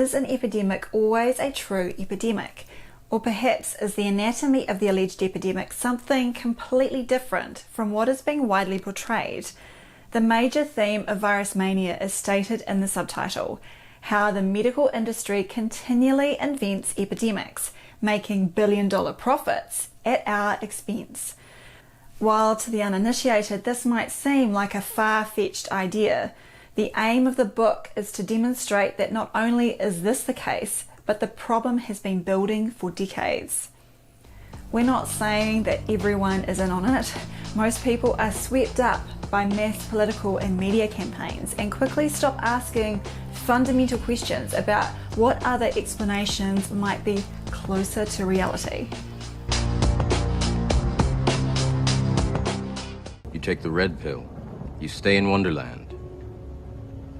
is an epidemic always a true epidemic? Or perhaps is the anatomy of the alleged epidemic something completely different from what is being widely portrayed? The major theme of virus mania is stated in the subtitle: how the medical industry continually invents epidemics, making billion-dollar profits at our expense. While to the uninitiated this might seem like a far-fetched idea, the aim of the book is to demonstrate that not only is this the case, but the problem has been building for decades. We're not saying that everyone is in on it. Most people are swept up by mass political and media campaigns and quickly stop asking fundamental questions about what other explanations might be closer to reality. You take the red pill, you stay in Wonderland,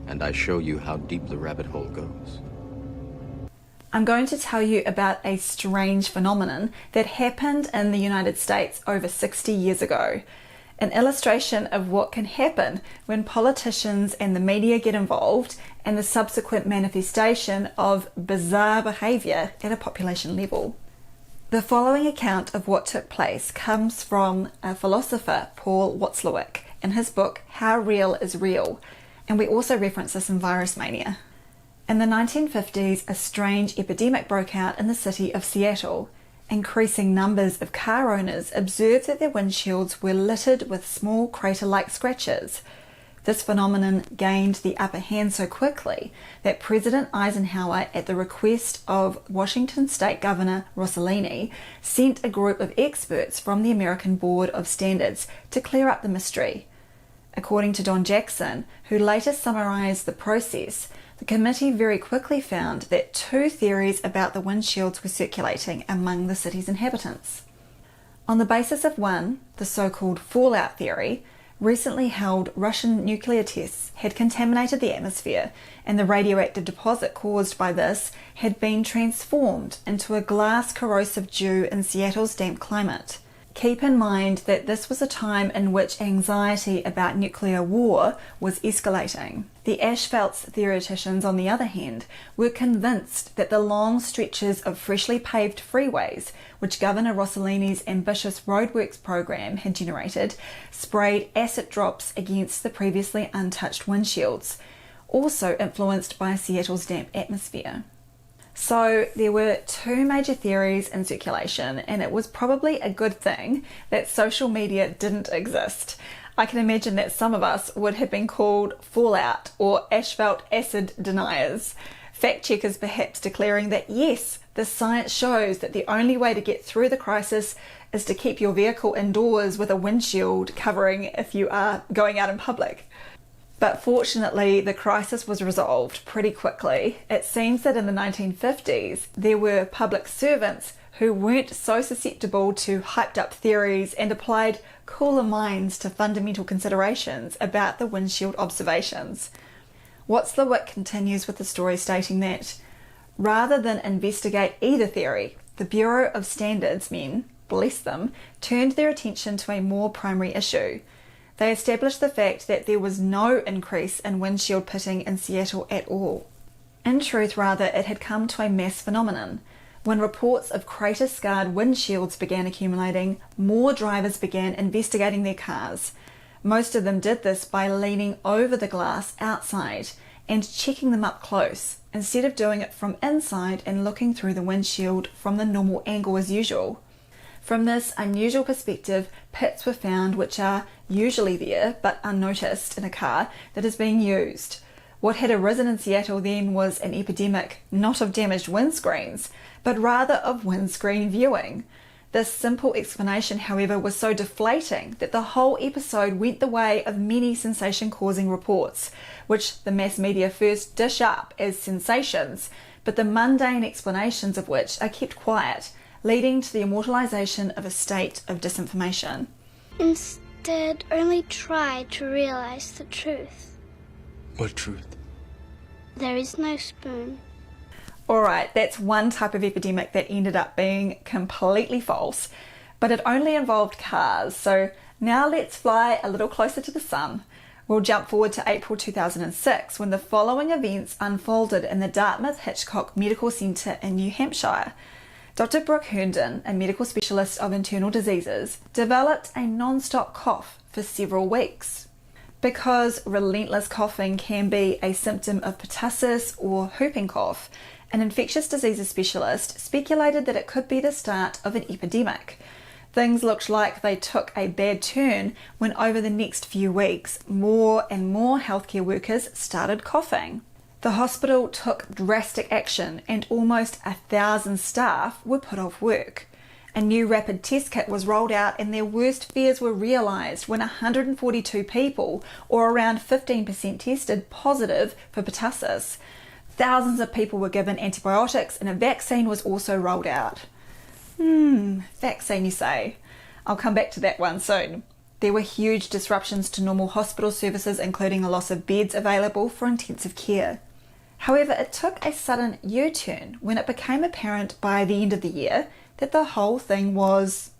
and I show you how deep the rabbit hole goes. I'm going to tell you about a strange phenomenon that happened in the United States over 60 years ago. An illustration of what can happen when politicians and the media get involved, and the subsequent manifestation of bizarre behaviour at a population level. The following account of what took place comes from a philosopher, Paul Watzlawick, in his book How Real is Real, and we also reference this in Virus Mania. In the 1950s, a strange epidemic broke out in the city of Seattle. Increasing numbers of car owners observed that their windshields were littered with small crater-like scratches. This phenomenon gained the upper hand so quickly that President Eisenhower, at the request of Washington State Governor Rossellini, sent a group of experts from the American Board of Standards to clear up the mystery. According to Don Jackson, who later summarized the process, the committee very quickly found that two theories about the windshields were circulating among the city's inhabitants. On the basis of one, the so-called fallout theory, recently held Russian nuclear tests had contaminated the atmosphere, and the radioactive deposit caused by this had been transformed into a glass corrosive dew in Seattle's damp climate. Keep in mind that this was a time in which anxiety about nuclear war was escalating. The Ashfelt's theoreticians, on the other hand, were convinced that the long stretches of freshly paved freeways, which Governor Rossellini's ambitious roadworks program had generated, sprayed acid drops against the previously untouched windshields, also influenced by Seattle's damp atmosphere. So there were two major theories in circulation, and it was probably a good thing that social media didn't exist. I can imagine that some of us would have been called fallout or asphalt acid deniers. Fact checkers perhaps declaring that yes, the science shows that the only way to get through the crisis is to keep your vehicle indoors with a windshield covering if you are going out in public. But fortunately, the crisis was resolved pretty quickly. It seems that in the 1950s, there were public servants who weren't so susceptible to hyped up theories and applied cooler minds to fundamental considerations about the windshield observations. Watzlawick continues with the story stating that, rather than investigate either theory, the Bureau of Standards men, bless them, turned their attention to a more primary issue. They established the fact that there was no increase in windshield pitting in Seattle at all. In truth, rather, it had come to a mass phenomenon. When reports of crater-scarred windshields began accumulating, more drivers began investigating their cars. Most of them did this by leaning over the glass outside and checking them up close, instead of doing it from inside and looking through the windshield from the normal angle as usual. From this unusual perspective, pits were found which are usually there but unnoticed in a car that is being used. What had arisen in Seattle then was an epidemic not of damaged windscreens, but rather of windscreen viewing. This simple explanation, however, was so deflating that the whole episode went the way of many sensation-causing reports, which the mass media first dish up as sensations, but the mundane explanations of which are kept quiet, leading to the immortalization of a state of disinformation. Instead, only try to realize the truth. What truth? There is no spoon. Alright, that's one type of epidemic that ended up being completely false, but it only involved cars. So now let's fly a little closer to the sun. We'll jump forward to April 2006 when the following events unfolded in the Dartmouth-Hitchcock Medical Centre in New Hampshire. Dr. Brooke Herndon, a medical specialist of internal diseases, developed a non-stop cough for several weeks. Because relentless coughing can be a symptom of pertussis or whooping cough, an infectious diseases specialist speculated that it could be the start of an epidemic. Things looked like they took a bad turn when over the next few weeks, more and more healthcare workers started coughing. The hospital took drastic action and almost 1,000 staff were put off work. A new rapid test kit was rolled out and their worst fears were realised when 142 people, or around 15%, tested positive for pertussis. Thousands of people were given antibiotics and a vaccine was also rolled out. Vaccine you say? I'll come back to that one soon. There were huge disruptions to normal hospital services, including a loss of beds available for intensive care. However, it took a sudden U-turn when it became apparent by the end of the year that the whole thing was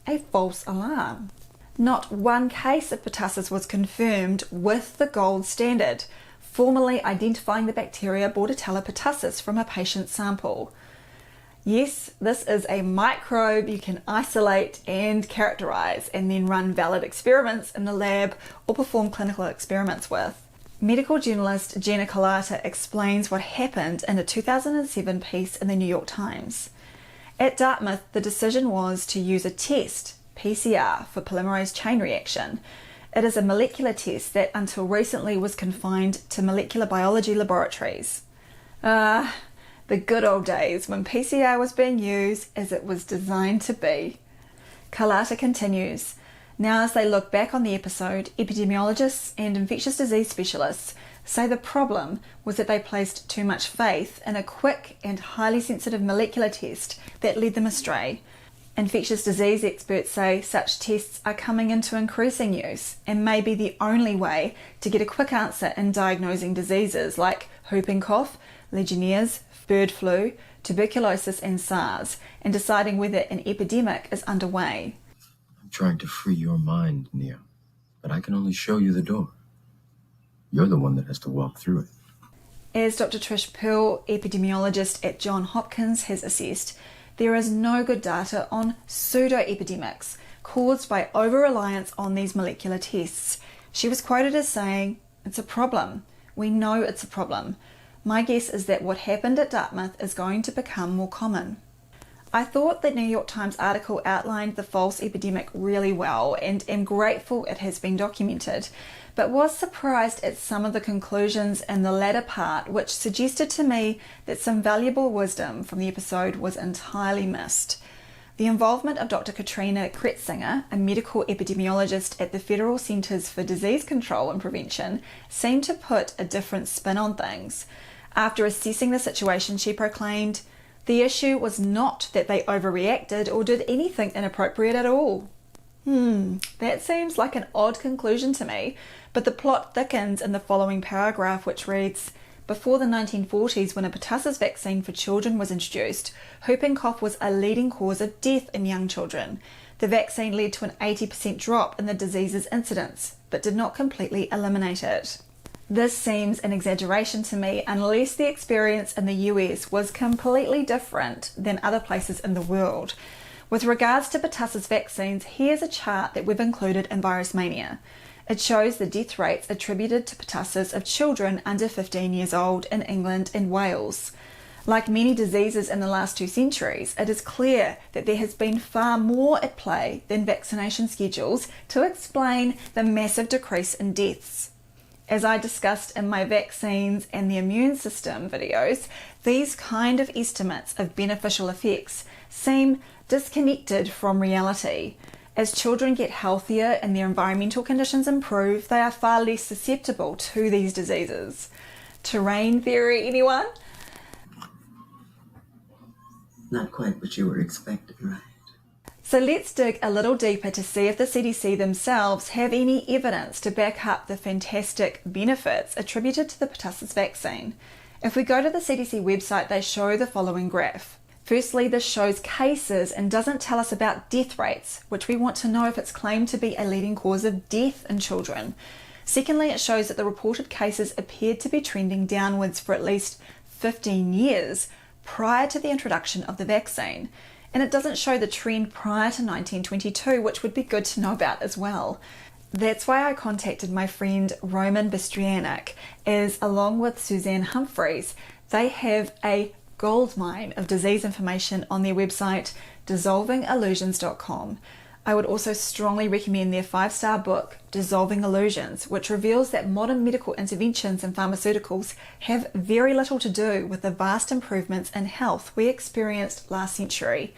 a false alarm. Not one case of pertussis was confirmed with the gold standard, formally identifying the bacteria Bordetella pertussis from a patient sample. Yes, this is a microbe you can isolate and characterise and then run valid experiments in the lab or perform clinical experiments with. Medical journalist Jenna Colata explains what happened in a 2007 piece in the New York Times. At Dartmouth, the decision was to use a test, PCR, for polymerase chain reaction. It is a molecular test that until recently was confined to molecular biology laboratories. The good old days when PCR was being used as it was designed to be. Colata continues, now as they look back on the episode, epidemiologists and infectious disease specialists say the problem was that they placed too much faith in a quick and highly sensitive molecular test that led them astray. Infectious disease experts say such tests are coming into increasing use and may be the only way to get a quick answer in diagnosing diseases like whooping cough, Legionnaires, bird flu, tuberculosis and SARS, and deciding whether an epidemic is underway. I'm trying to free your mind, Nia, but I can only show you the door. You're the one that has to walk through it. As Dr. Trish Pearl, epidemiologist at Johns Hopkins, has assessed, there is no good data on pseudo-epidemics caused by over-reliance on these molecular tests. She was quoted as saying, "It's a problem. We know it's a problem. My guess is that what happened at Dartmouth is going to become more common." I thought the New York Times article outlined the false epidemic really well and am grateful it has been documented, but was surprised at some of the conclusions in the latter part, which suggested to me that some valuable wisdom from the episode was entirely missed. The involvement of Dr. Katrina Kretzinger, a medical epidemiologist at the Federal Centers for Disease Control and Prevention, seemed to put a different spin on things. After assessing the situation, she proclaimed, "The issue was not that they overreacted or did anything inappropriate at all." That seems like an odd conclusion to me, but the plot thickens in the following paragraph, which reads, "Before the 1940s, when a pertussis vaccine for children was introduced, whooping cough was a leading cause of death in young children. The vaccine led to an 80% drop in the disease's incidence, but did not completely eliminate it." This seems an exaggeration to me unless the experience in the US was completely different than other places in the world. With regards to pertussis vaccines, here's a chart that we've included in Virus Mania. It shows the death rates attributed to pertussis of children under 15 years old in England and Wales. Like many diseases in the last 2 centuries, it is clear that there has been far more at play than vaccination schedules to explain the massive decrease in deaths. As I discussed in my vaccines and the immune system videos, these kind of estimates of beneficial effects seem disconnected from reality. As children get healthier and their environmental conditions improve, they are far less susceptible to these diseases. Terrain theory, anyone? Not quite what you were expecting, right? So let's dig a little deeper to see if the CDC themselves have any evidence to back up the fantastic benefits attributed to the pertussis vaccine. If we go to the CDC website, they show the following graph. Firstly, this shows cases and doesn't tell us about death rates, which we want to know if it's claimed to be a leading cause of death in children. Secondly, it shows that the reported cases appeared to be trending downwards for at least 15 years prior to the introduction of the vaccine. And it doesn't show the trend prior to 1922, which would be good to know about as well. That's why I contacted my friend Roman Bistrianic, as along with Suzanne Humphreys, they have a goldmine of disease information on their website, dissolvingillusions.com. I would also strongly recommend their 5-star book, Dissolving Illusions, which reveals that modern medical interventions and pharmaceuticals have very little to do with the vast improvements in health we experienced last century.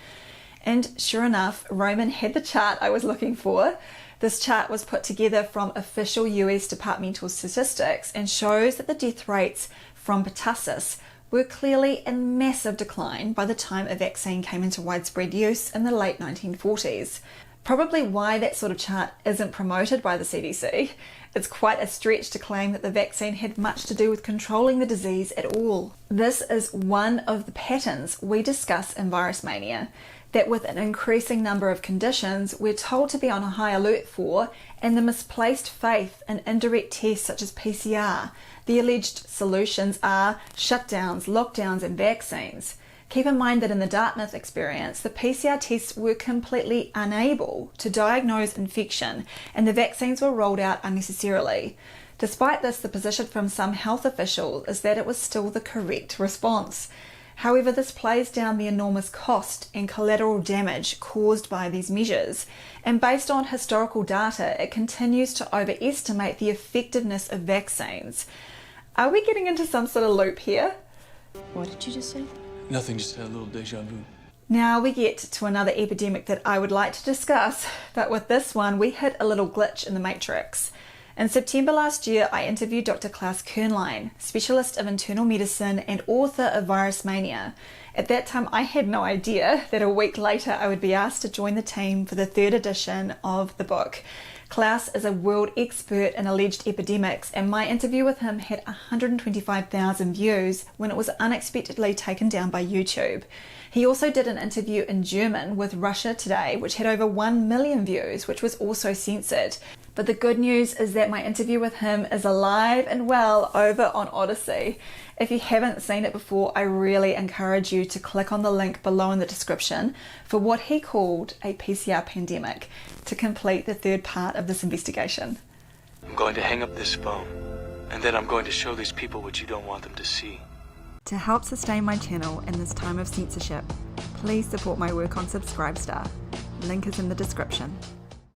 And sure enough, Roman had the chart I was looking for. This chart was put together from official US departmental statistics and shows that the death rates from pertussis were clearly in massive decline by the time a vaccine came into widespread use in the late 1940s. Probably why that sort of chart isn't promoted by the CDC. It's quite a stretch to claim that the vaccine had much to do with controlling the disease at all. This is one of the patterns we discuss in Virus Mania, that with an increasing number of conditions we're told to be on a high alert for, and the misplaced faith in indirect tests such as PCR, the alleged solutions are shutdowns, lockdowns and vaccines. Keep in mind that in the Dartmouth experience, the PCR tests were completely unable to diagnose infection and the vaccines were rolled out unnecessarily. Despite this, the position from some health officials is that it was still the correct response. However, this plays down the enormous cost and collateral damage caused by these measures, and based on historical data, it continues to overestimate the effectiveness of vaccines. Are we getting into some sort of loop here? What did you just say? Nothing, just had a little deja vu. Now we get to another epidemic that I would like to discuss, but with this one we hit a little glitch in the matrix. In September last year, I interviewed Dr. Klaus Kernlein, specialist of internal medicine and author of Virus Mania. At that time, I had no idea that a week later I would be asked to join the team for the 3rd edition of the book. Klaus is a world expert in alleged epidemics, and my interview with him had 125,000 views when it was unexpectedly taken down by YouTube. He also did an interview in German with Russia Today, which had over 1 million views, which was also censored. But the good news is that my interview with him is alive and well over on Odyssey. If you haven't seen it before, I really encourage you to click on the link below in the description for what he called a PCR pandemic to complete the 3rd part of this investigation. I'm going to hang up this phone, and then I'm going to show these people what you don't want them to see. To help sustain my channel in this time of censorship, please support my work on Subscribestar. Link is in the description.